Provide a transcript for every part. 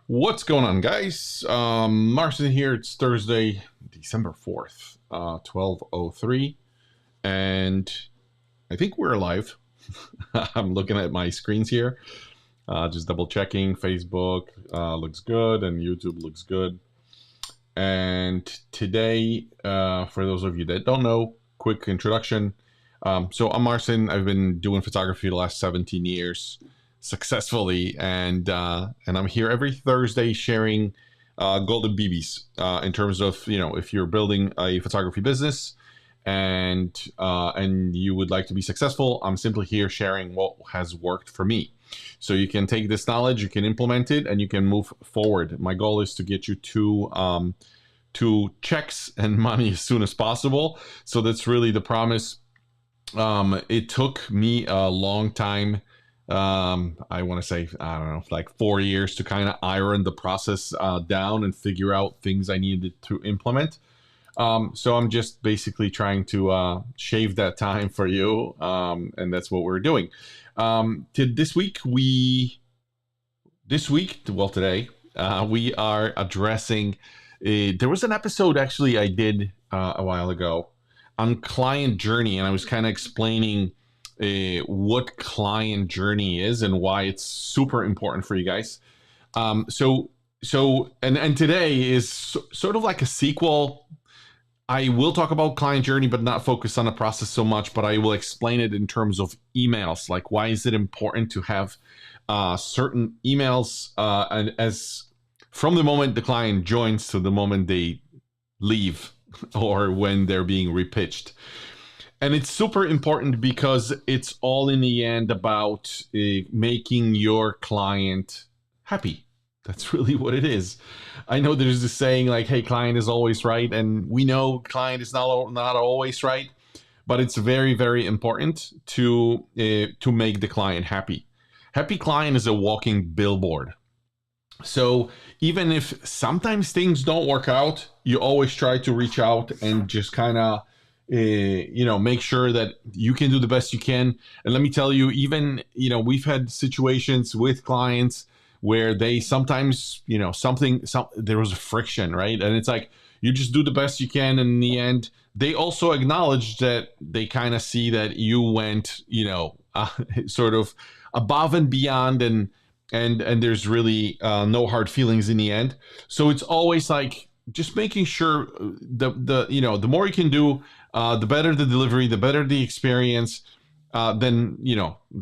What's going on, guys? Marcin here. It's Thursday, December 4th, 12:03, and I think we're live. I'm looking at my screens here, just double checking. Facebook looks good, and YouTube looks good. And today, for those of you that don't know, quick introduction. So I'm Marcin. I've been doing photography the last 17 years successfully, and I'm here every Thursday sharing golden BBs in terms of, if you're building a photography business and you would like to be successful. I'm simply here sharing what has worked for me, so you can take this knowledge, you can implement it, and you can move forward. My goal is to get you to checks and money as soon as possible. So that's really the promise. It took me a long time. I want to say, I don't know, like 4 years to kind of iron the process down and figure out things I needed to implement. So I'm just basically trying to shave that time for you, and that's what we're doing. Today, we are addressing. There was an episode actually I did a while ago on client journey, and I was kind of explaining what client journey is and why it's super important for you guys. So today is sort of like a sequel. I will talk about client journey, but not focus on the process so much, but I will explain it in terms of emails. Like, why is it important to have certain emails and as from the moment the client joins to the moment they leave or when they're being repitched. And it's super important because it's all in the end about making your client happy. That's really what it is. I know there's this saying like, hey, client is always right. And we know client is not always right, but it's very, very important to make the client happy. Happy client is a walking billboard. So even if sometimes things don't work out, you always try to reach out and just kind of make sure that you can do the best you can. And let me tell you, even we've had situations with clients where they sometimes there was a friction, right? And it's like you just do the best you can, and in the end they also acknowledge that they kind of see that you went sort of above and beyond, and there's really no hard feelings in the end. So it's always like just making sure the more you can do, the better the delivery, the better the experience, then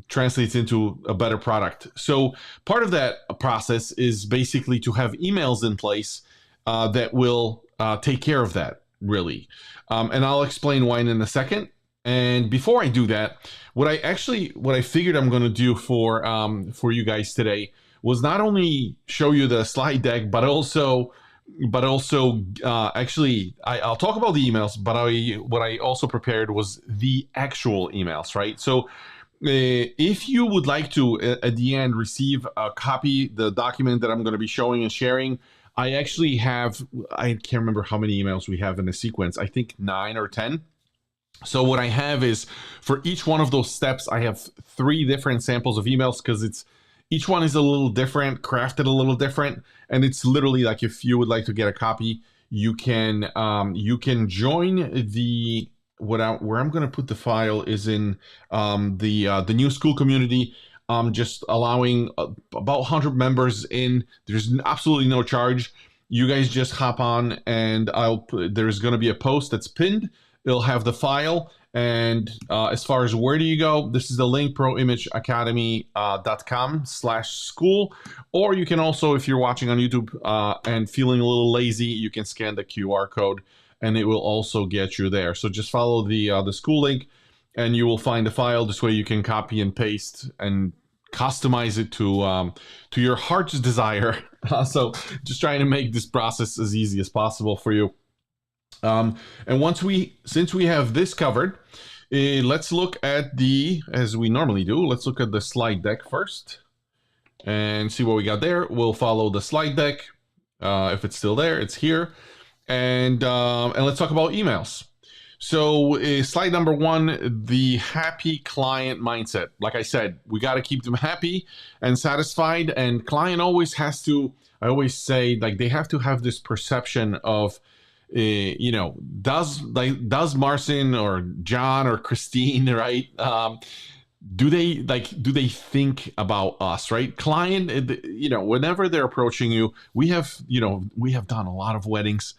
translates into a better product. So part of that process is basically to have emails in place that will take care of that, really. And I'll explain why in a second. And before I do that, what I figured I'm going to do for you guys today was not only show you the slide deck, but also actually I'll talk about the emails, but what I also prepared was the actual emails, right? So if you would like to at the end receive a copy, the document that I'm going to be showing and sharing, I actually have, I can't remember how many emails we have in a sequence. I think 9 or 10. So what I have is, for each one of those steps, I have 3 different samples of emails, because each one is a little different, crafted a little different, and it's literally like, if you would like to get a copy, you can join the where I'm going to put the file is in the new Skool community. Just allowing about 100 members in. There's absolutely no charge. You guys just hop on, and there's going to be a post that's pinned. It'll have the file, and as far as where do you go, this is the link, proimageacademy.com/school. Or you can also, if you're watching on YouTube and feeling a little lazy, you can scan the QR code, and it will also get you there. So just follow the Skool link, and you will find the file. This way you can copy and paste and customize it to your heart's desire. So just trying to make this process as easy as possible for you. And since we have this covered, let's look at as we normally do, let's look at the slide deck first and see what we got there. We'll follow the slide deck. If it's still there, it's here. And let's talk about emails. So, slide number one, the happy client mindset. Like I said, we got to keep them happy and satisfied. And client always has to, I always say, like they have to have this perception of, does Marcin or John or Christine, right? Do they think about us, right? Client, whenever they're approaching you, we have done a lot of weddings,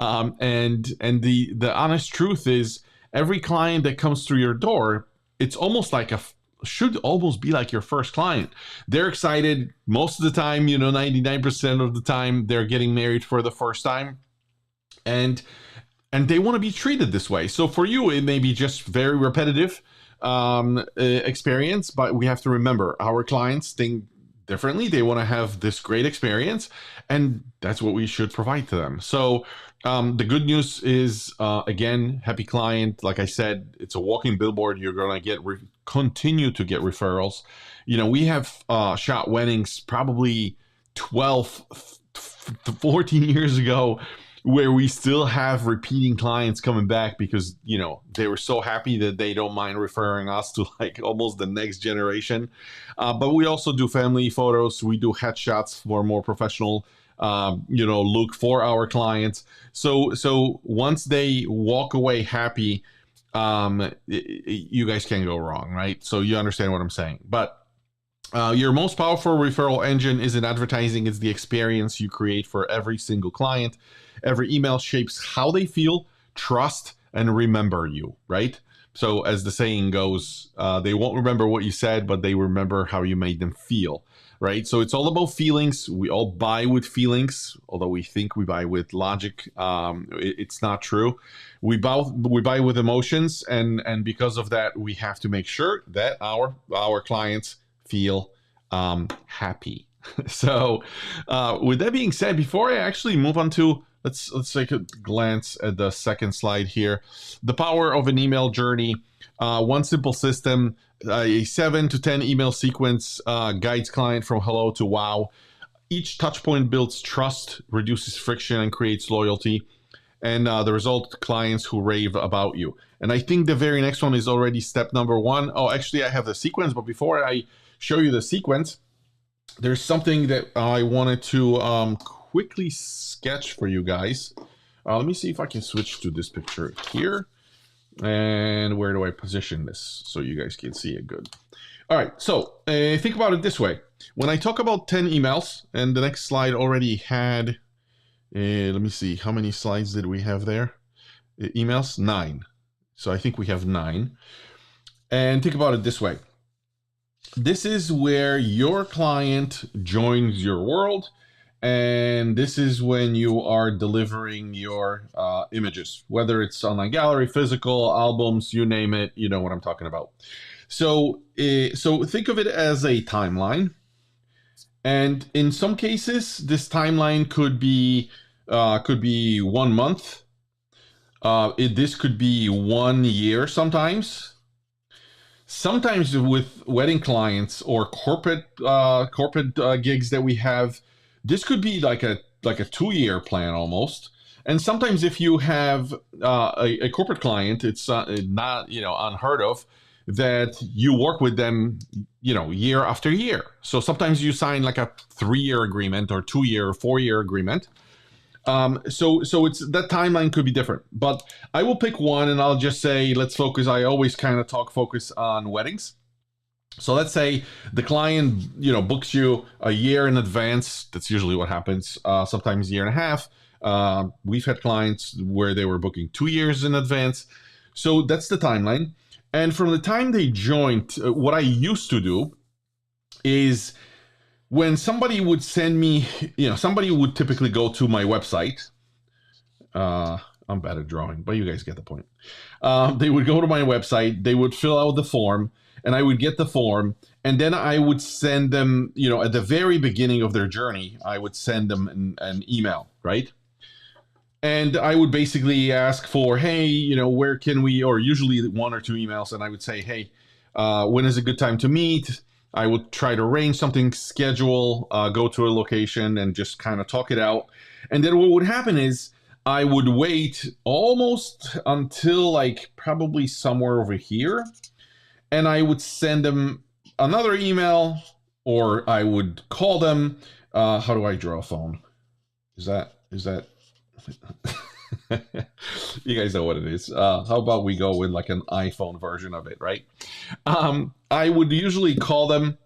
and the honest truth is, every client that comes through your door, it's almost like should almost be like your first client. They're excited most of the time. 99% of the time they're getting married for the first time, and they want to be treated this way. So for you, it may be just very repetitive experience, but we have to remember our clients think differently. They want to have this great experience, and that's what we should provide to them. So the good news is, again, happy client. Like I said, it's a walking billboard. You're going to continue to get referrals. We have shot weddings probably 12 to 14 years ago, where we still have repeating clients coming back because they were so happy that they don't mind referring us to like almost the next generation. But we also do family photos. We do headshots for more professional look for our clients. So once they walk away happy, you guys can't go wrong, right? So you understand what I'm saying. But your most powerful referral engine isn't advertising. It's the experience you create for every single client. Every email shapes how they feel, trust, and remember you, right? So as the saying goes, they won't remember what you said, but they remember how you made them feel, right? So it's all about feelings. We all buy with feelings, although we think we buy with logic. It's not true. We buy with emotions, and because of that, we have to make sure that our clients feel happy. So with that being said, before I actually move on to let's take a glance at the second slide here. The power of an email journey. One simple system, a 7 to 10 email sequence guides client from hello to wow. Each touch point builds trust, reduces friction, and creates loyalty. And the result, clients who rave about you. And I think the very next one is already step number one. Oh, actually, I have the sequence, but before I show you the sequence, there's something that I wanted to quickly sketch for you guys. Let me see if I can switch to this picture here. And where do I position this so you guys can see it good? All right, so think about it this way. When I talk about 10 emails, and the next slide already had, let me see, how many slides did we have there? Emails, 9. So I think we have 9. And think about it this way. This is where your client joins your world, and this is when you are delivering your images, whether it's online gallery, physical, albums, you name it, you know what I'm talking about. So think of it as a timeline. And in some cases, this timeline could be 1 month. This could be 1 year sometimes. Sometimes with wedding clients or corporate gigs that we have, this could be like a 2-year plan almost. And sometimes if you have a corporate client, it's not unheard of that you work with them year after year. So sometimes you sign like a 3-year agreement or 2-year or 4-year agreement. So it's that timeline could be different, but I will pick one and I'll just say, let's focus. I always kind of focus on weddings. So let's say the client, books you a year in advance. That's usually what happens. Sometimes a year and a half. We've had clients where they were booking 2 years in advance. So that's the timeline. And from the time they joined, what I used to do is, when somebody would send me, somebody would typically go to my website. I'm bad at drawing, but you guys get the point. They would go to my website, they would fill out the form, and I would get the form, and then I would send them, at the very beginning of their journey, I would send them an email, right? And I would basically ask for, hey, where can we, or usually 1 or 2 emails, and I would say, hey, when is a good time to meet? I would try to arrange something, schedule, go to a location, and just kind of talk it out. And then what would happen is I would wait almost until like probably somewhere over here, and I would send them another email, or I would call them. How do I draw a phone? Is that you guys know what it is. How about we go with like an iPhone version of it, right? I would usually call them,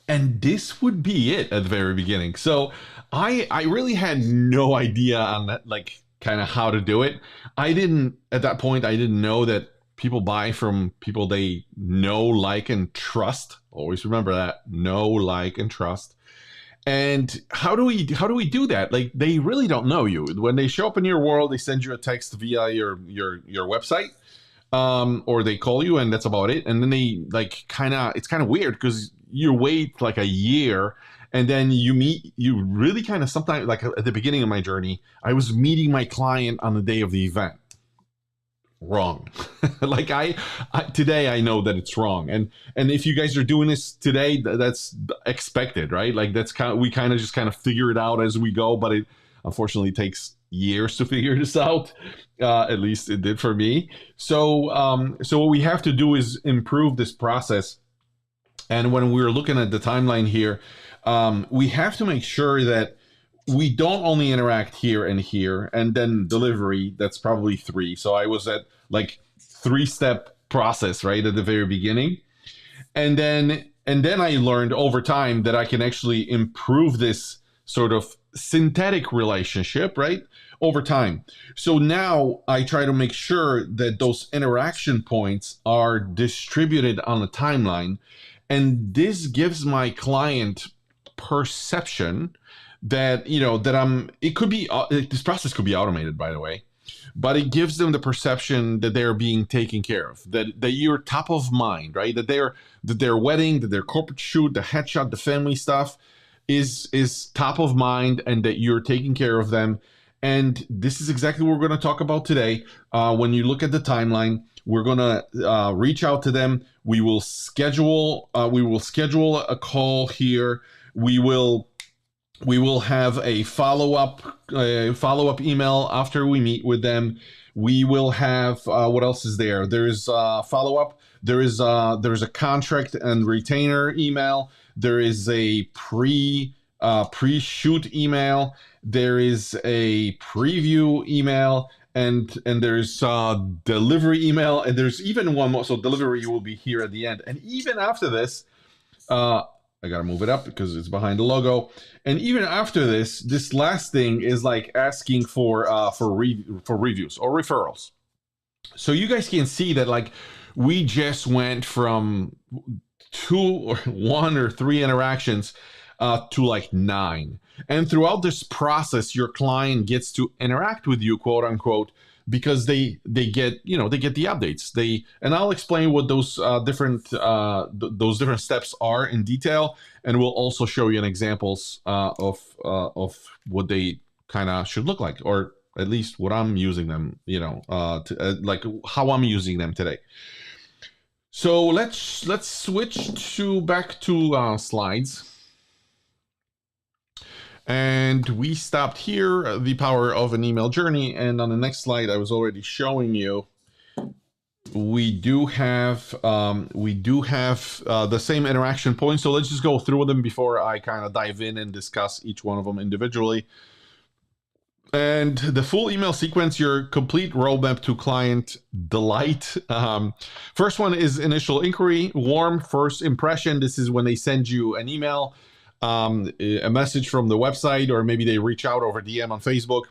and this would be it at the very beginning. So I really had no idea on that, like kind of how to do it. I didn't at that point. I didn't know that people buy from people they know, like, and trust. Always remember that: know, like, and trust. And how do we do that? Like, they really don't know you. When they show up in your world, they send you a text via your website, or they call you, and that's about it. And then they like it's kind of weird because you wait like a year, and then you really kind of sometimes, like at the beginning of my journey, I was meeting my client on the day of the event. Wrong. Like today I know that it's wrong, and if you guys are doing this today, that's expected, right? Like that's we kind of just figure it out as we go, but it unfortunately takes years to figure this out. At least it did for me. So what we have to do is improve this process. And when we're looking at the timeline here, we have to make sure that we don't only interact here and then delivery. That's probably 3. So I was at like 3-step process right at the very beginning, and then I learned over time that I can actually improve this sort of synthetic relationship right over time. So now I try to make sure that those interaction points are distributed on a timeline, and this gives my client perception that it could be this process could be automated, by the way, but it gives them the perception that they're being taken care of, that you're top of mind, right? That their wedding, that their corporate shoot, the headshot, the family stuff is top of mind, and that you're taking care of them. And this is exactly what we're going to talk about today. When you look at the timeline, we're going to reach out to them. We will schedule a call here. We will have a follow-up email after we meet with them. We will have what else is there? There's follow-up. There's a contract and retainer email. There is a pre-shoot email. There is a preview email, and there's delivery email, and there's even one more. So delivery will be here at the end, and even after this. I gotta move it up because it's behind the logo. And even after this last thing is like asking for reviews or referrals. So you guys can see that like we just went from 2 or 1 or 3 interactions to like 9. And throughout this process, your client gets to interact with you, quote unquote, because they get the updates. And I'll explain what those different steps are in detail, and we'll also show you an examples of what they kind of should look like, or at least what I'm using them, like how I'm using them today. So let's switch back to slides. And we stopped here, the power of an email journey. And on the next slide, I was already showing you, we do have the same interaction points. So let's just go through them before I kind of dive in and discuss each one of them individually. And the full email sequence, your complete roadmap to client delight. First one is initial inquiry, warm first impression. This is when they send you an email, a message from the website, or maybe they reach out over DM on Facebook.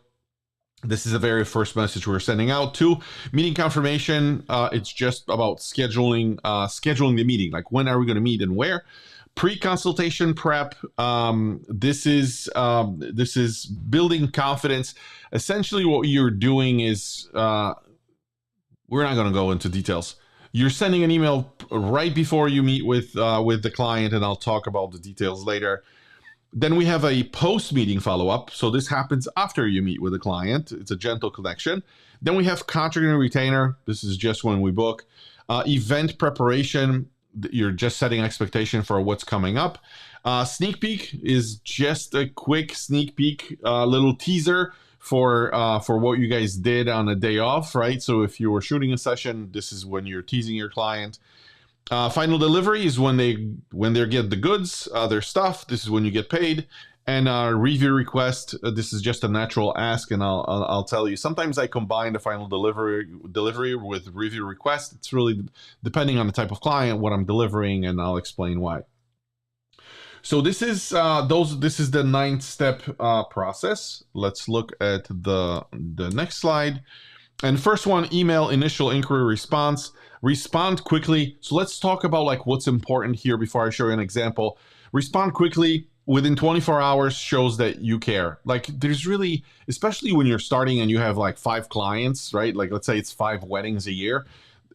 This is the very first message we're sending out. 2, meeting confirmation. It's just about scheduling the meeting. Like, when are we going to meet and where? Pre-consultation prep. This is building confidence. Essentially, what you're doing is we're not going to go into details. You're sending an email right before you meet with the client, and I'll talk about the details later. Then we have a post-meeting follow-up. So this happens after you meet with the client. It's a gentle connection. Then we have contract and retainer. This is just when we book. Event preparation. You're just setting expectation for what's coming up. Sneak peek is just a quick sneak peek, little teaser for what you guys did on a day off, right? So if you were shooting a session, this is when you're teasing your client. Final delivery is when they get the goods, their stuff. This is when you get paid. And review request. This is just a natural ask, and I'll tell you. Sometimes I combine the final delivery with review request. It's really depending on the type of client, what I'm delivering, and I'll explain why. So this is This is the 9-step process. Let's look at the next slide. And first one, email initial inquiry response. Respond quickly. So let's talk about like what's important here before I show you an example. Respond quickly within 24 hours shows that you care. Like there's really, especially when you're starting and you have like 5 clients, right? Like let's say it's 5 weddings a year.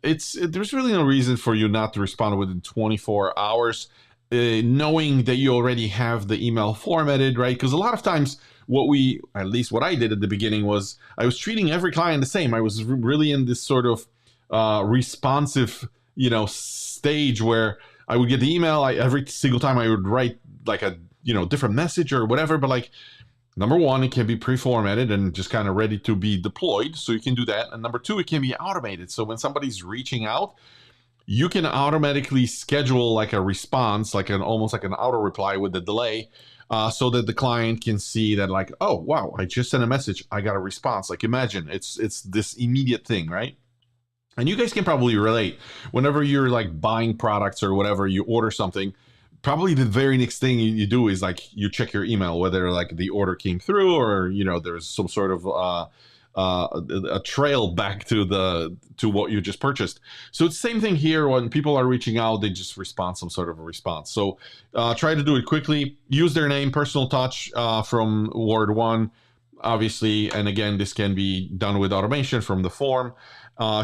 There's really no reason for you not to respond within 24 hours, knowing that you already have the email formatted, right? Because a lot of times at least what I did at the beginning was I was treating every client the same. I was really in this sort of responsive, stage where I would get the email. Every single time I would write like a, different message or whatever. But like, number one, it can be pre-formatted and just kind of ready to be deployed. So you can do that. And number two, it can be automated. So when somebody's reaching out, you can automatically schedule like a response, almost like an auto reply with the delay, so that the client can see that like, oh, wow, I just sent a message. I got a response. Like imagine it's this immediate thing, right? And you guys can probably relate. Whenever you're like buying products or whatever, you order something, probably the very next thing you do is like you check your email, whether like the order came through or, there's some sort of a trail back to what you just purchased. So it's the same thing here. When people are reaching out, they just respond some sort of a response. So try to do it quickly. Use their name, personal touch from Word 1, obviously. And again, this can be done with automation from the form.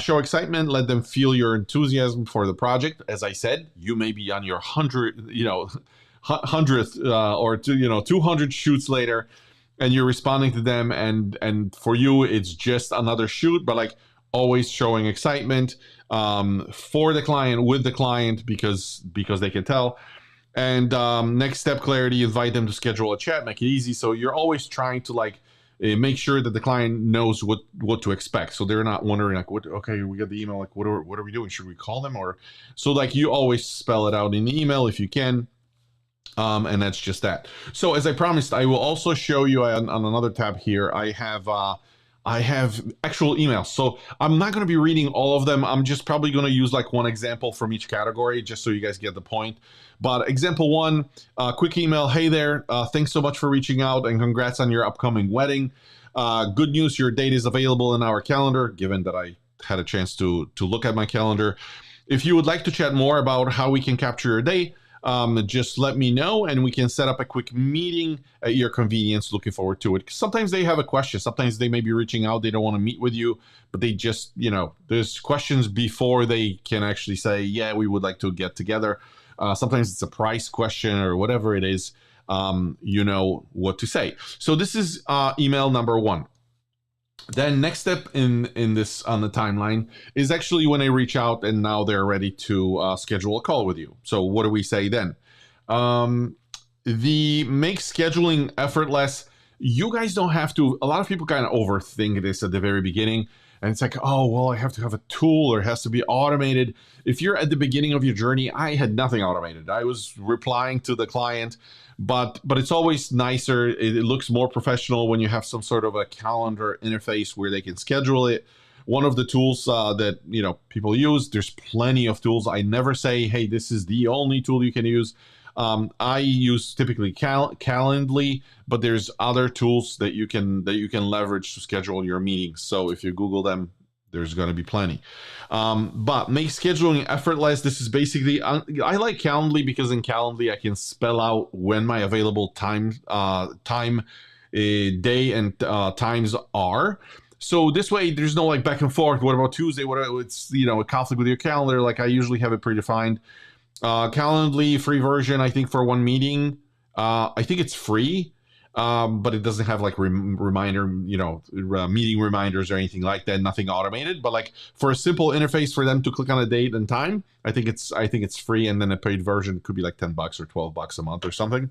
Show excitement. Let them feel your enthusiasm for the project. As I said, you may be on your 100th or 200 shoots later, and you're responding to them, and for you it's just another shoot, but like always showing excitement for the client, with the client, because they can tell. And next step, clarity. Invite them to schedule a chat. Make it easy. So you're always trying to like make sure that the client knows what to expect, so they're not wondering like, what, okay, we got the email, like what are we doing, should we call them? Or so like you always spell it out in the email if you can. And that's just that. So as I promised, I will also show you on another tab here. I have actual emails. So I'm not going to be reading all of them. I'm just probably going to use like one example from each category, just so you guys get the point. But example 1, quick email. Hey there, thanks so much for reaching out and congrats on your upcoming wedding. Good news, your date is available in our calendar, given that I had a chance to look at my calendar. If you would like to chat more about how we can capture your day, just let me know and we can set up a quick meeting at your convenience. Looking forward to it. Sometimes they have a question. Sometimes they may be reaching out. They don't want to meet with you, but they just, there's questions before they can actually say, yeah, we would like to get together. Sometimes it's a price question or whatever it is. You know what to say. So this is email number 1. Then next step in this on the timeline is actually when they reach out and now they're ready to schedule a call with you. So what do we say then? The make scheduling effortless. You guys don't have to. A lot of people kind of overthink this at the very beginning. And it's like, oh, well, I have to have a tool or it has to be automated. If you're at the beginning of your journey, I had nothing automated. I was replying to the client, but it's always nicer. It looks more professional when you have some sort of a calendar interface where they can schedule it. One of the tools that people use, there's plenty of tools. I never say, hey, this is the only tool you can use. I use typically Calendly, but there's other tools that you can leverage to schedule your meetings. So if you Google them, there's going to be plenty. But make scheduling effortless. This is basically, I like Calendly because in Calendly I can spell out when my available time, day and times are. So this way, there's no like back and forth. What about Tuesday? What it's a conflict with your calendar? Like I usually have it predefined. Calendly free version, I think for one meeting. I think it's free, but it doesn't have like reminder, meeting reminders or anything like that. Nothing automated, but like for a simple interface for them to click on a date and time, I think it's free. And then a paid version could be like $10 or $12 a month or something.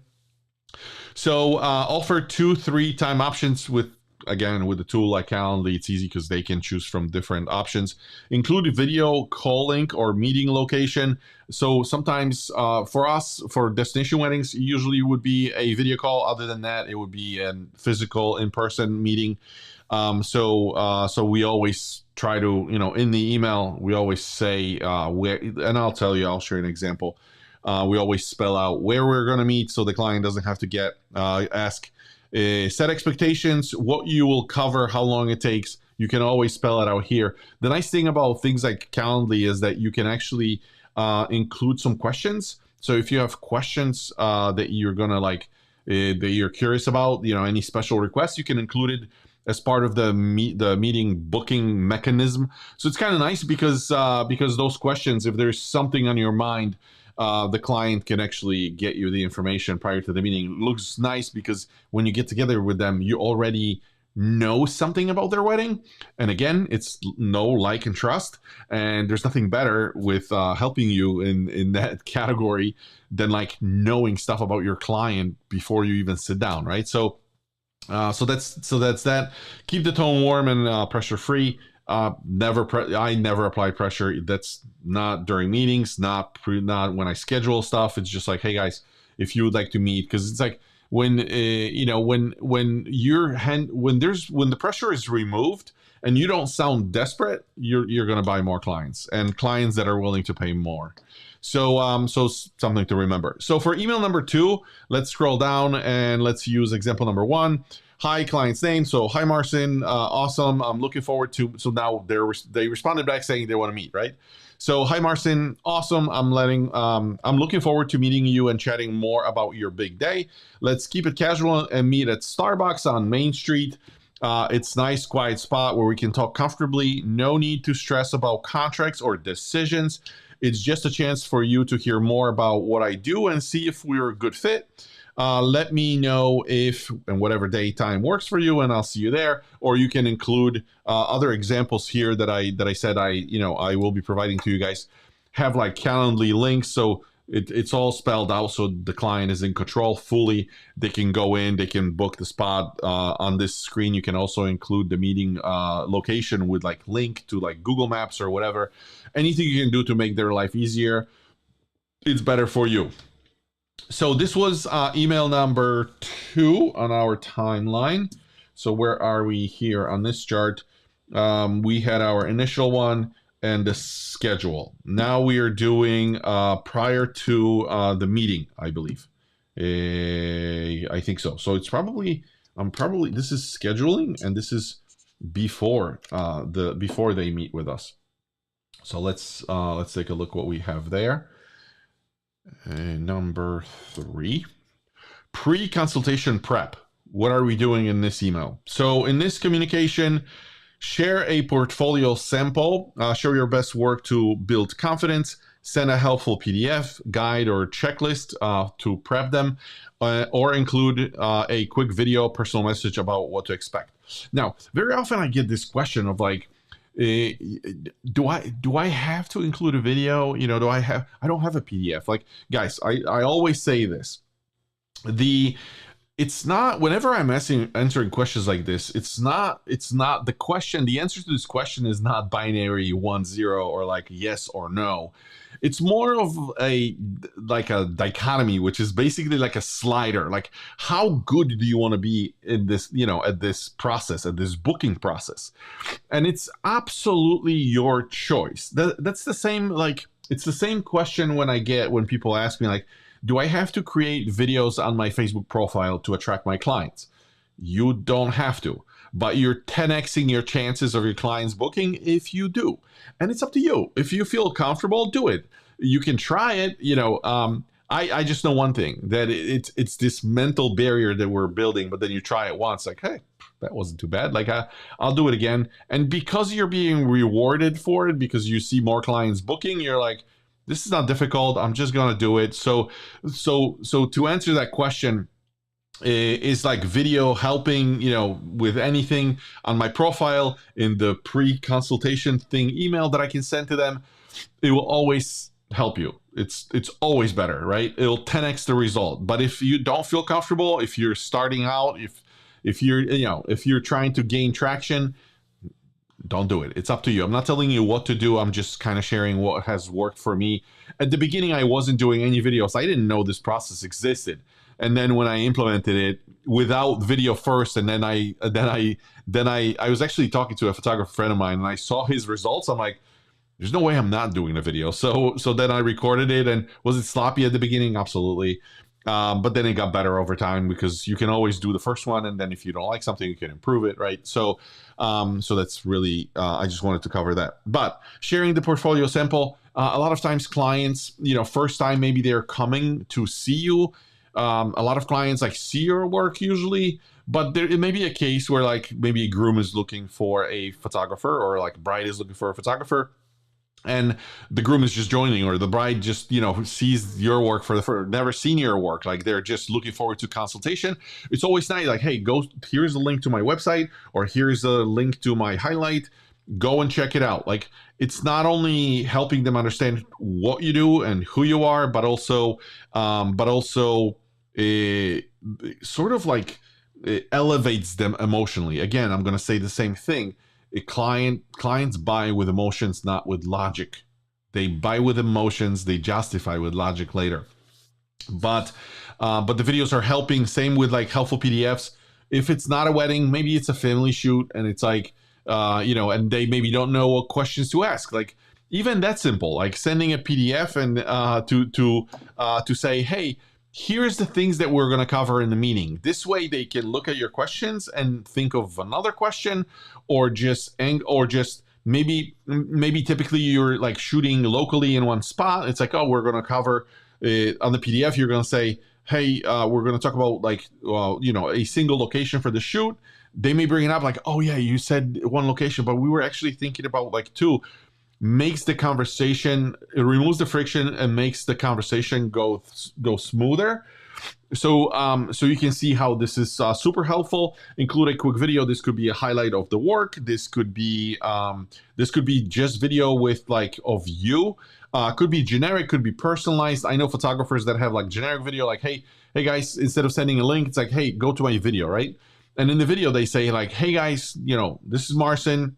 So offer 2-3 time options with again, with a tool like Calendly, it's easy because they can choose from different options. Include a video call link or meeting location. So sometimes for us, for destination weddings, usually would be a video call. Other than that, it would be a physical in-person meeting. So we always try to, in the email, we always say where, and I'll tell you, I'll share an example. We always spell out where we're going to meet so the client doesn't have to ask. Set expectations, what you will cover, how long it takes. You can always spell it out here. The nice thing about things like Calendly is that you can actually include some questions. So if you have questions that you're going to that you're curious about, any special requests, you can include it as part of the meeting booking mechanism. So it's kind of nice because those questions, if there's something on your mind, the client can actually get you the information prior to the meeting. It looks nice because when you get together with them, you already know something about their wedding. And again, it's know, like, and trust. And there's nothing better with helping you in that category than knowing stuff about your client before you even sit down, right? So that's that. Keep the tone warm and pressure free. I never apply pressure. That's not during meetings, not when I schedule stuff. It's just hey guys, if you would like to meet, because it's when when the pressure is removed and you don't sound desperate, you're gonna buy more clients and clients that are willing to pay more. So something to remember. So for email number 2, let's scroll down and let's use example number 1. Hi, client's name. So hi, Marcin. Awesome. I'm looking forward to. So now they responded back saying they want to meet, right? So hi, Marcin. Awesome. I'm looking forward to meeting you and chatting more about your big day. Let's keep it casual and meet at Starbucks on Main Street. It's nice, quiet spot where we can talk comfortably. No need to stress about contracts or decisions. It's just a chance for you to hear more about what I do and see if we're a good fit. Let me know if and whatever day time works for you, and I'll see you there. Or you can include other examples here that I said I will be providing to you guys. Have Calendly links, so it's all spelled out, so the client is in control fully. They can go in, they can book the spot on this screen. You can also include the meeting location with link to Google Maps or whatever. Anything you can do to make their life easier, it's better for you. So this was email number 2 on our timeline. So where are we here on this chart? We had our initial one and the schedule. Now we are doing prior to the meeting, I believe. I think so. So it's this is scheduling and this is before they meet with us. So let's take a look what we have there. Number 3, pre-consultation prep. What are we doing in this email? So in this communication, share a portfolio sample, show your best work to build confidence, send a helpful PDF, guide, or checklist to prep them, or include a quick video, personal message about what to expect. Now, very often I get this question of do I have to include a video? I don't have a PDF. Guys, I always say this. It's not, whenever I'm answering questions like this, it's not the question. The answer to this question is not binary 1-0 or yes or no. It's more of a dichotomy, which is basically a slider. How good do you want to be in this, at this process, at this booking process? And it's absolutely your choice. That's the same, it's the same question when people ask me do I have to create videos on my Facebook profile to attract my clients? You don't have to, but you're 10xing your chances of your clients booking if you do. And it's up to you. If you feel comfortable, do it. You can try it. I just know one thing, that it's this mental barrier that we're building, but then you try it once, hey, that wasn't too bad. I'll do it again. And because you're being rewarded for it, because you see more clients booking, you're this is not difficult. I'm just going to do it. So to answer that question, is video helping, with anything on my profile in the pre-consultation thing email that I can send to them, it will always help you. It's always better, right? It'll 10x the result. But if you don't feel comfortable, if you're starting out, If you're trying to gain traction, don't do it. It's up to you. I'm not telling you what to do. I'm just kind of sharing what has worked for me. At the beginning, I wasn't doing any videos. I didn't know this process existed. And then when I implemented it without video first, and then I was actually talking to a photographer friend of mine, and I saw his results. I'm like, there's no way I'm not doing a video. So then I recorded it, and was it sloppy at the beginning? Absolutely. But then it got better over time, because you can always do the first one, and then if you don't like something, you can improve it, right? So that's really, I just wanted to cover that. But sharing the portfolio sample, a lot of times clients, first time maybe they're coming to see you. A lot of clients like see your work usually, but it may be a case where like maybe a groom is looking for a photographer, or like a bride is looking for a photographer, and the groom is just joining, or the bride just sees your work for never seen your work, like they're just looking forward to consultation. It's always nice, like, hey, here's a link to my website, or here's a link to my highlight, go and check it out. Like, it's not only helping them understand what you do and who you are, but also sort of like it elevates them emotionally. Again, I'm going to say the same thing. Clients buy with emotions, not with logic. They buy with emotions, they justify with logic later. But the videos are helping. Same with like helpful PDFs. If it's not a wedding, maybe it's a family shoot, and it's like and they maybe don't know what questions to ask. Like, even that simple, like sending a PDF and to say, hey, here's the things that we're going to cover in the meeting. This way they can look at your questions and think of another question, or just maybe typically you're like shooting locally in one spot. It's like, oh, we're going to cover on the PDF. You're going to say, hey, we're going to talk about like, a single location for the shoot. They may bring it up like, oh yeah, you said one location, but we were actually thinking about like two. Makes the conversation, it removes the friction and makes the conversation go smoother. So you can see how this is super helpful. Include a quick video. This could be a highlight of the work. This could be just video with like of you. Could be generic, could be personalized. I know photographers that have like generic video, like, hey guys, instead of sending a link, it's like, hey, go to my video, right? And in the video they say like, hey guys, this is Marcin.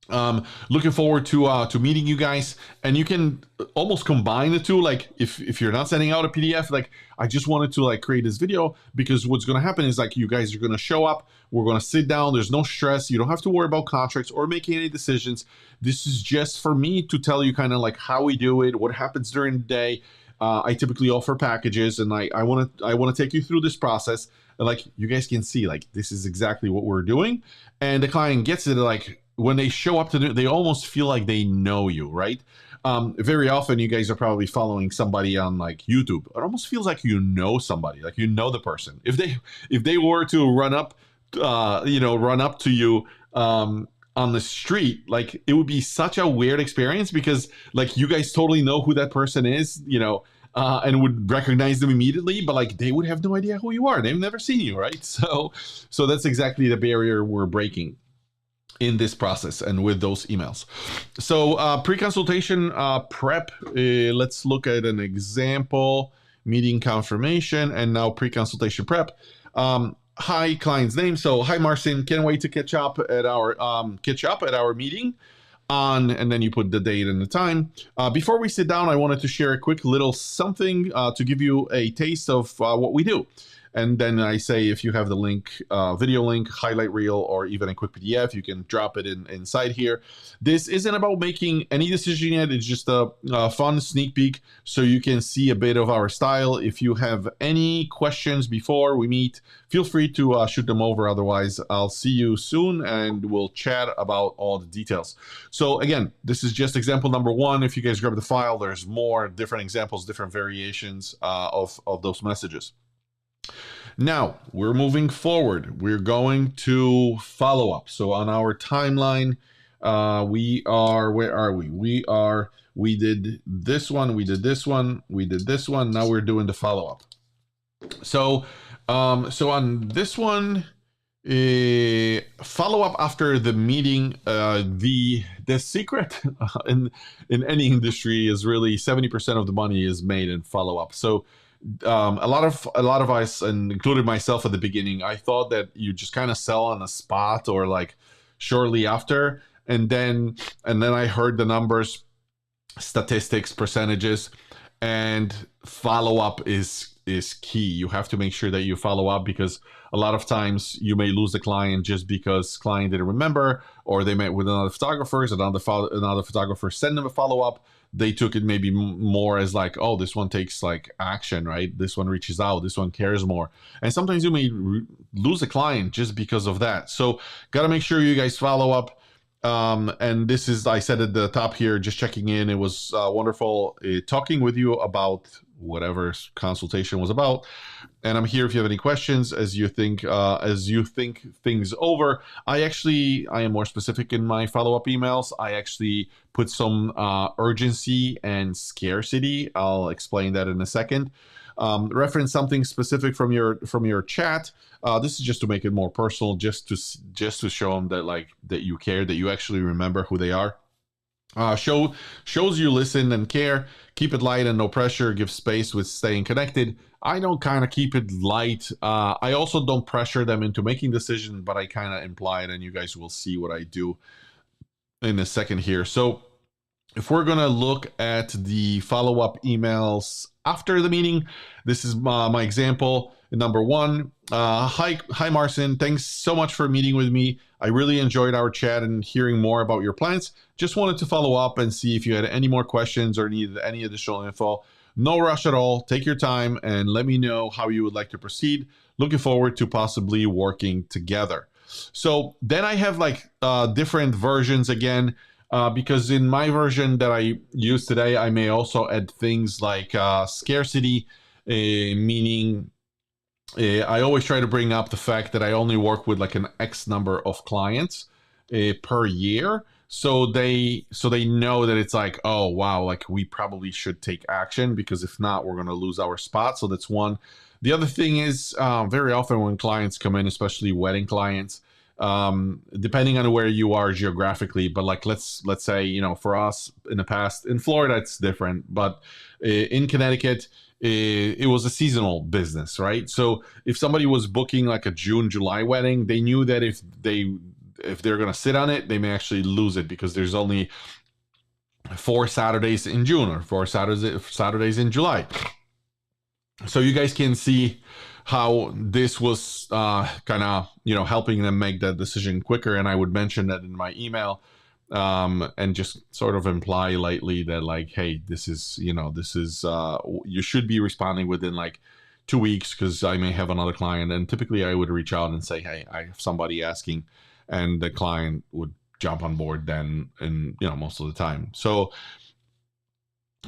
Looking forward to meeting you guys. And you can almost combine the two. Like, if you're not sending out a PDF, like, I just wanted to like create this video because what's going to happen is like, you guys are going to show up, we're going to sit down, there's no stress, you don't have to worry about contracts or making any decisions. This is just for me to tell you kind of like how we do it, what happens during the day. I typically offer packages, and I want to take you through this process, and like, you guys can see like this is exactly what we're doing. And the client gets it. Like, when they show up they almost feel like they know you, right? Very often you guys are probably following somebody on like YouTube. It almost feels like you know somebody, like you know the person. If they were to run up to you on the street, like, it would be such a weird experience, because like you guys totally know who that person is, and would recognize them immediately, but like they would have no idea who you are. They've never seen you, right? So that's exactly the barrier we're breaking in this process and with those emails. So pre-consultation prep, let's look at an example. Meeting confirmation, and now pre-consultation prep. Hi, client's name. So, hi Marcin, can't wait to catch up at our meeting on, and then you put the date and the time. Before we sit down, I wanted to share a quick little something to give you a taste of what we do. And then I say, if you have the link, video link, highlight reel, or even a quick PDF, you can drop it inside here. This isn't about making any decision yet. It's just a fun sneak peek so you can see a bit of our style. If you have any questions before we meet, feel free to shoot them over. Otherwise, I'll see you soon and we'll chat about all the details. So again, this is just example number one. If you guys grab the file, there's more different examples, different variations of those messages. Now we're moving forward. We're going to follow up. So on our timeline, we are, where are we? We did this one, we did this one, we did this one. Now we're doing the follow up. So on this one, follow up after the meeting. The secret in any industry is really 70% of the money is made in follow up. So a lot of us, and included myself at the beginning, I thought that you just kind of sell on the spot or like shortly after, and then I heard the numbers, statistics, percentages, and follow up is key. You have to make sure that you follow up, because a lot of times you may lose a client just because client didn't remember, or they met with another photographers, another photographer send them a follow up. They took it maybe more as like, oh, this one takes like action, right? This one reaches out, this one cares more. And sometimes you may lose a client just because of that. So got to make sure you guys follow up. And this is, I said at the top here, just checking in. It was wonderful talking with you about whatever consultation was about. And I'm here if you have any questions as you think things over. I am more specific in my follow-up emails. I actually put some urgency and scarcity. I'll explain that in a second. Reference something specific from your chat. This is just to make it more personal, just to show them that you care, that you actually remember who they are. Shows you listen and care. Keep it light and no pressure. Give space with staying connected. I don't kind of keep it light. I also don't pressure them into making decisions, but I kind of imply it, and you guys will see what I do in a second here. So if we're going to look at the follow-up emails after the meeting, this is my example. Number one, hi Marcin, thanks so much for meeting with me. I really enjoyed our chat and hearing more about your plans. Just wanted to follow up and see if you had any more questions or needed any additional info. No rush at all. Take your time and let me know how you would like to proceed. Looking forward to possibly working together. So then I have like different versions again. Because in my version that I use today, I may also add things like scarcity, meaning I always try to bring up the fact that I only work with like an X number of clients per year. So they know that it's like, oh, wow, like we probably should take action, because if not, we're going to lose our spot. So that's one. The other thing is very often when clients come in, especially wedding clients, depending on where you are geographically, but like let's say, you know, for us in the past in Florida it's different, but in Connecticut it was a seasonal business, right? So if somebody was booking like a June, July wedding, they knew that if they're gonna sit on it, they may actually lose it, because there's only 4 Saturdays in June or 4 Saturdays in July. So you guys can see how this was kind of, you know, helping them make that decision quicker. And I would mention that in my email, and just sort of imply lightly that like, hey, this is you should be responding within like 2 weeks, because I may have another client, and typically I would reach out and say, hey, I have somebody asking, and the client would jump on board then, and you know, most of the time. So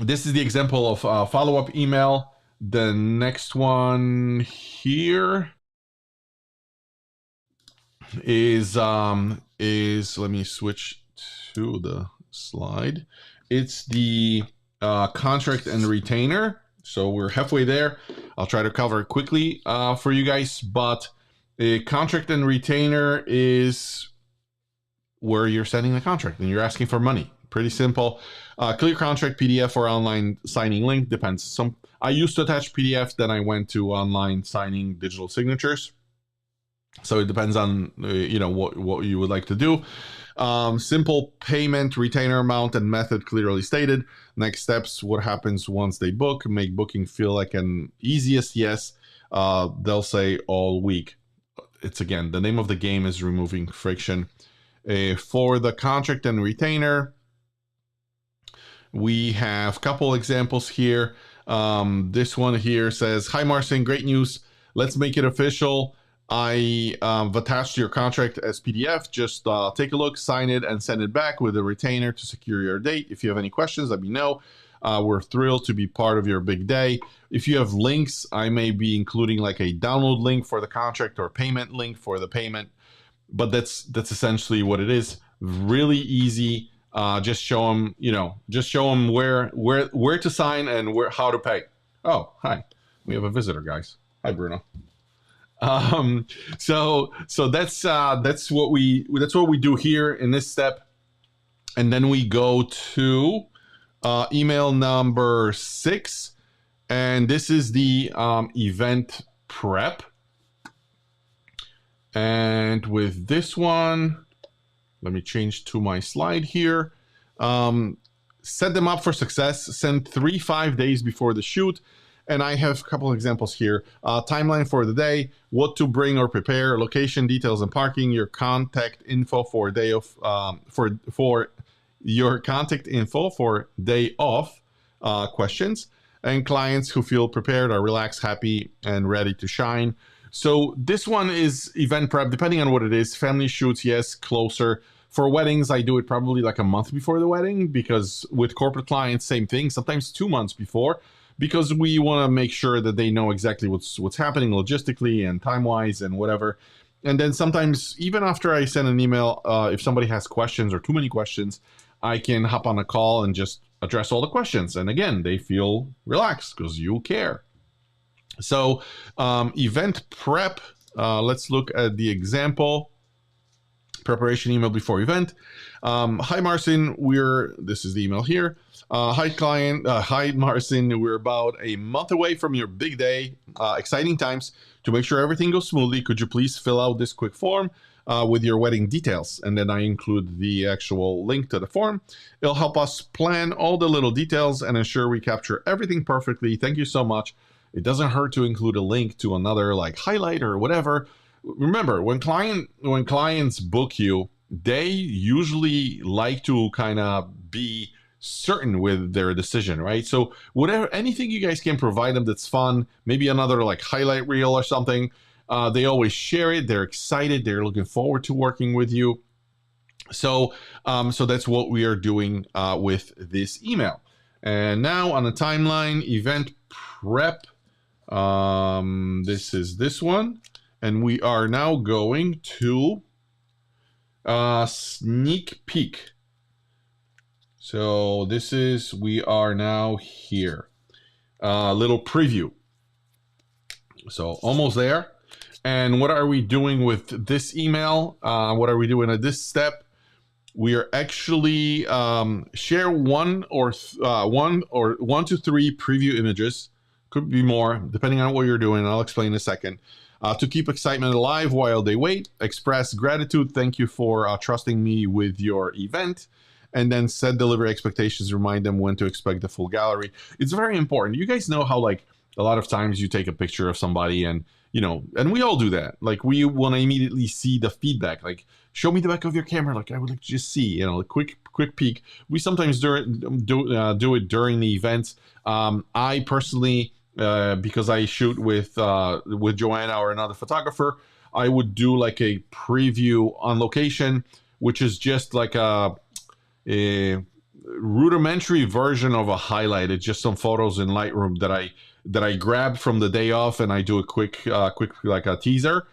this is the example of follow-up email. The next one here is let me switch to the slide. It's the contract and retainer. So we're halfway there. I'll try to cover it quickly for you guys, but a contract and retainer is where you're sending the contract and you're asking for money. Pretty simple. Clear contract, PDF, or online signing link, depends. I used to attach PDF, then I went to online signing digital signatures. So it depends on you know what you would like to do. Simple payment, retainer amount, and method clearly stated. Next steps: what happens once they book? Make booking feel like an easiest yes. They'll say all week. It's again, the name of the game is removing friction. For the contract and retainer, we have a couple examples here. This one here says, hi Marcin, great news. Let's make it official. I've attached your contract as PDF. Just take a look, sign it, and send it back with a retainer to secure your date. If you have any questions, let me know. We're thrilled to be part of your big day. If you have links, I may be including like a download link for the contract or payment link for the payment. But that's essentially what it is. Really easy. Just show them, where to sign and how to pay. Oh, hi. We have a visitor, guys. Hi, Bruno. So that's what we do here in this step. And then we go to email number 6. And this is the event prep. And with this one, let me change to my slide here. Set them up for success. Send 3-5 days before the shoot. And I have a couple examples here. Timeline for the day, what to bring or prepare, location details and parking, your contact info for day of for your contact info for day off questions, and clients who feel prepared are relaxed, happy, and ready to shine. So this one is event prep, depending on what it is. Family shoots, yes, closer. For weddings, I do it probably like a month before the wedding, because with corporate clients, same thing, sometimes 2 months before, because we want to make sure that they know exactly what's happening logistically and time-wise and whatever. And then sometimes, even after I send an email, if somebody has questions or too many questions, I can hop on a call and just address all the questions. And again, they feel relaxed because you care. So event prep, let's look at the example. Preparation email before event. Hi Marcin, this is the email here. Hi client, hi Marcin, we're about a month away from your big day. Exciting times. To make sure everything goes smoothly, could you please fill out this quick form with your wedding details? And then I include the actual link to the form. It'll help us plan all the little details and ensure we capture everything perfectly. Thank you so much. It doesn't hurt to include a link to another like highlight or whatever. Remember, when clients book you, they usually like to kind of be certain with their decision, right? So anything you guys can provide them that's fun, maybe another like highlight reel or something, they always share it. They're excited. They're looking forward to working with you. So that's what we are doing with this email. And now on the timeline, event prep. This is this one. And we are now going to sneak peek. So we are now here. Little preview. So almost there. And what are we doing with this email? What are we doing at this step? We are actually share one to three preview images. Could be more, depending on what you're doing. I'll explain in a second. To keep excitement alive while they wait, express gratitude. Thank you for trusting me with your event. And then set delivery expectations. Remind them when to expect the full gallery. It's very important. You guys know how like a lot of times you take a picture of somebody and, you know, and we all do that. Like we want to immediately see the feedback. Like show me the back of your camera. Like I would like to just see, you know, a quick peek. We sometimes do it during the events. I personally, because I shoot with Joanna or another photographer, I would do like a preview on location, which is just like a rudimentary version of a highlight. It's just some photos in Lightroom that I grabbed from the day off, and I do a quick like a teaser.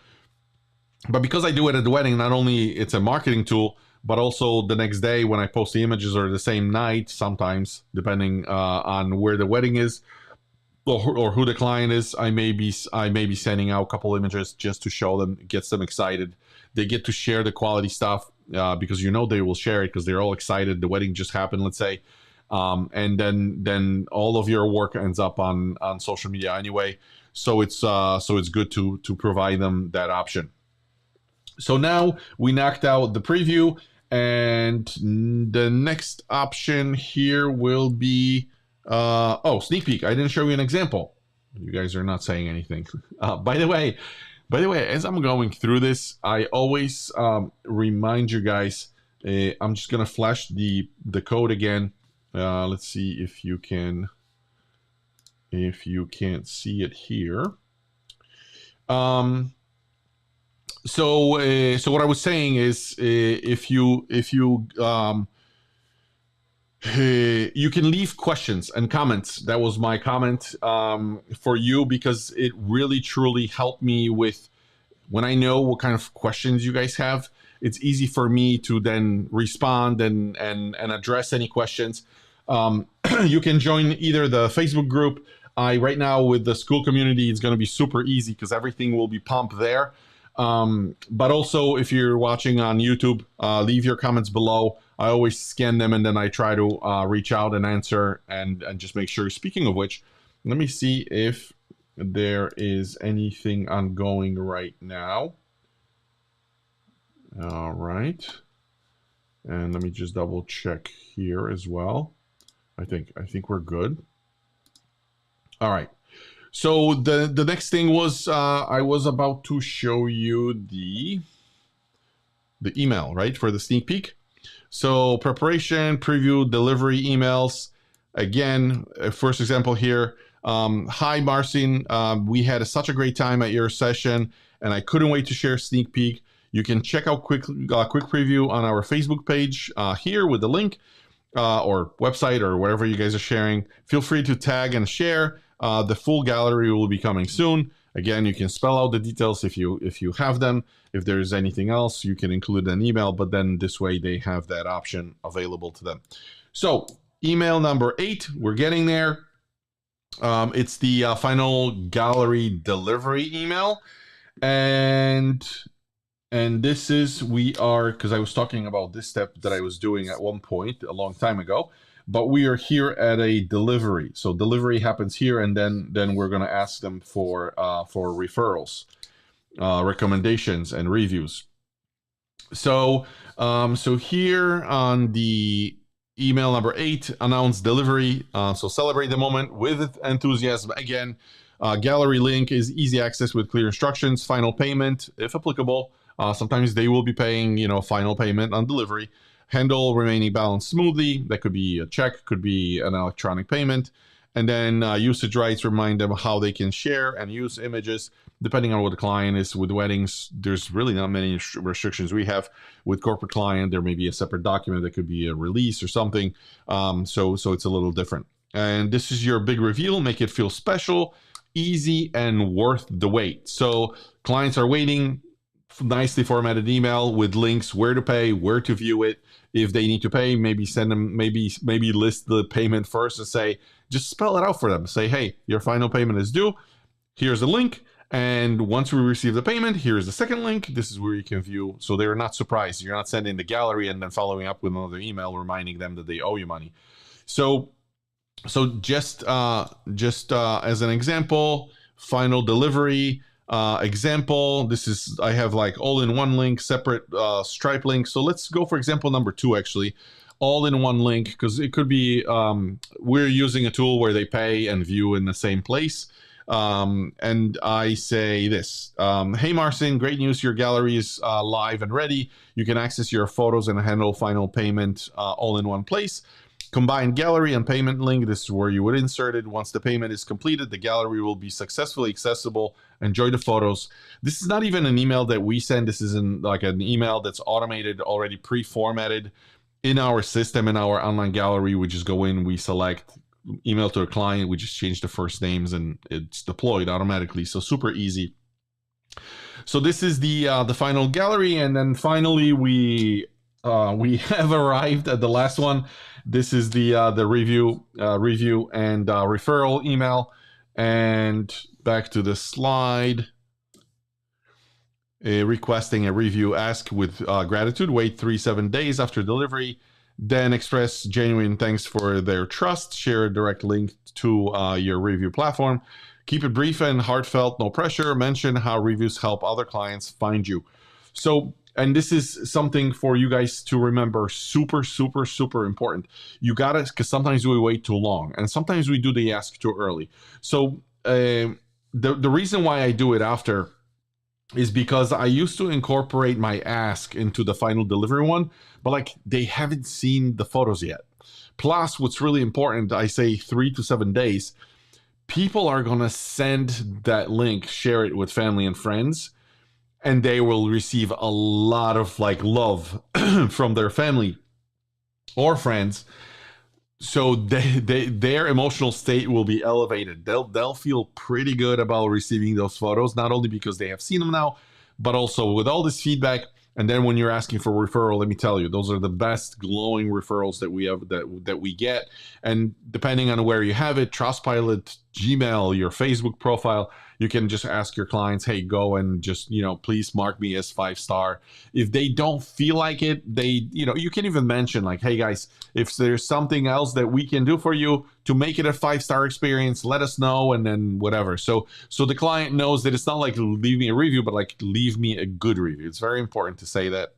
But because I do it at the wedding, not only it's a marketing tool, but also the next day when I post the images, or the same night sometimes, depending on where the wedding is or who the client is, I may be sending out a couple images just to show them, gets them excited. They get to share the quality stuff because you know they will share it because they're all excited. The wedding just happened, let's say, and then all of your work ends up on social media anyway. So it's good to provide them that option. So now we knocked out the preview, and the next option here will be sneak peek. I didn't show you an example. You guys are not saying anything. By the way, as I'm going through this, I always remind you guys. I'm just gonna flash the code again. Let's see if you can't see it here. So what I was saying is, if you can leave questions and comments. That was my comment for you, because it really truly helped me with when I know what kind of questions you guys have. It's easy for me to then respond and address any questions. You can join either the Facebook group. Right now with the school community, it's going to be super easy because everything will be pumped there. But also, if you're watching on YouTube, leave your comments below. I always scan them, and then I try to reach out and answer and just make sure. Speaking of which, Let me see if there is anything ongoing right now. All right. And let me just double check here as well. I think we're good. All right. So the next thing was I was about to show you the email, right, for the sneak peek. So preparation, preview, delivery emails. Again, first example here. Hi, Marcin. We had such a great time at your session, and I couldn't wait to share sneak peek. You can check out quick preview on our Facebook page here with the link or website or whatever you guys are sharing. Feel free to tag and share. The full gallery will be coming soon. Again, you can spell out the details if you have them. If there's anything else, you can include an email, but then this way they have that option available to them. So email number 8, we're getting there. It's the final gallery delivery email. And this is, because I was talking about this step that I was doing at one point a long time ago, but we are here at a delivery. So delivery happens here, and then we're going to ask them for referrals, recommendations, and reviews. So here on the email number 8, announce delivery. So celebrate the moment with enthusiasm. Again, gallery link is easy access with clear instructions. Final payment, if applicable. Sometimes they will be paying, final payment on delivery. Handle remaining balance smoothly. That could be a check, could be an electronic payment. And then usage rights, remind them how they can share and use images. Depending on what the client is. With weddings, there's really not many restrictions we have. With corporate client, there may be a separate document that could be a release or something. So it's a little different. And this is your big reveal. Make it feel special, easy, and worth the wait. So clients are waiting. Nicely formatted email with links where to pay, where to view it. If they need to pay, maybe send them, maybe list the payment first and say, just spell it out for them. Say, hey, your final payment is due. Here's the link. And once we receive the payment, here's the second link. This is where you can view. So they're not surprised. You're not sending the gallery and then following up with another email reminding them that they owe you money. So just as an example, final delivery example. This is, I have like all-in-one link, separate Stripe link. So let's go for example number 2, actually. All-in-one link, because it could be we're using a tool where they pay and view in the same place. And I say this, hey Marcin, great news, your gallery is live and ready. You can access your photos and handle final payment all in one place. Combine gallery and payment link. This is where you would insert it. Once the payment is completed, the gallery will be successfully accessible. Enjoy the photos. This is not even an email that we send. This is like an email that's automated, already pre-formatted in our system, in our online gallery. We just go in, we select email to a client, we just change the first names, and it's deployed automatically. So super easy. So this is the final gallery, and then finally we have arrived at the last one. This is the review and referral email. And back to the slide. Requesting a review, ask with gratitude, wait 3-7 days after delivery, then express genuine thanks for their trust, share a direct link to your review platform, keep it brief and heartfelt, no pressure, mention how reviews help other clients find you. So, and this is something for you guys to remember, super, super, super important. You gotta, because sometimes we wait too long, and sometimes we do the ask too early. So the reason why I do it after is because I used to incorporate my ask into the final delivery one, but like they haven't seen the photos yet. Plus, what's really important, I say 3 to 7 days, people are gonna send that link, share it with family and friends, and they will receive a lot of like love from their family or friends. So their emotional state will be elevated. They'll feel pretty good about receiving those photos, not only because they have seen them now, but also with all this feedback. And then when you're asking for referral, let me tell you, those are the best glowing referrals that we have, that we get. And depending on where you have it, Trustpilot, Gmail, your Facebook profile, You can just ask your clients, hey, go and just, please mark me as 5-star. If they don't feel like it, you can even mention like, hey guys, if there's something else that we can do for you to make it a 5-star experience, let us know, and then whatever. So the client knows that it's not like leave me a review, but like leave me a good review. It's very important to say that.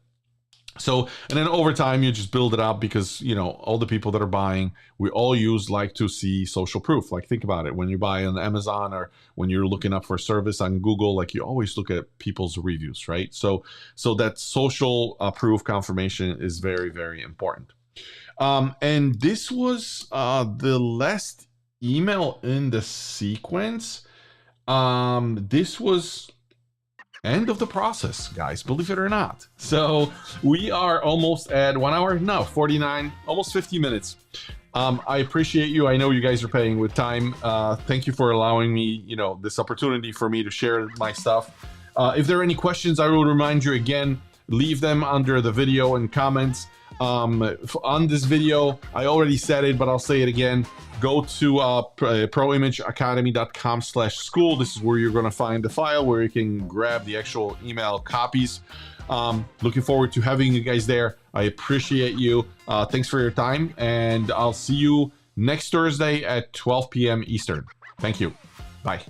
So, and then over time, you just build it up because, all the people that are buying, we all like to see social proof. Like, think about it. When you buy on Amazon or when you're looking up for a service on Google, like you always look at people's reviews, right? So that social proof confirmation is very, very important. And this was the last email in the sequence. This was end of the process, guys, believe it or not. So we are almost at 1 hour, no, 49, almost 50 minutes. I appreciate you. I know you guys are paying with time. Thank you for allowing me, this opportunity for me to share my stuff. If there are any questions, I will remind you again, leave them under the video and comments. On this video, I already said it, but I'll say it again. Go to proimageacademy.com/school. This is where you're going to find the file where you can grab the actual email copies. Looking forward to having you guys there. I appreciate you. Thanks for your time, and I'll see you next Thursday at 12 p.m. Eastern. Thank you. Bye.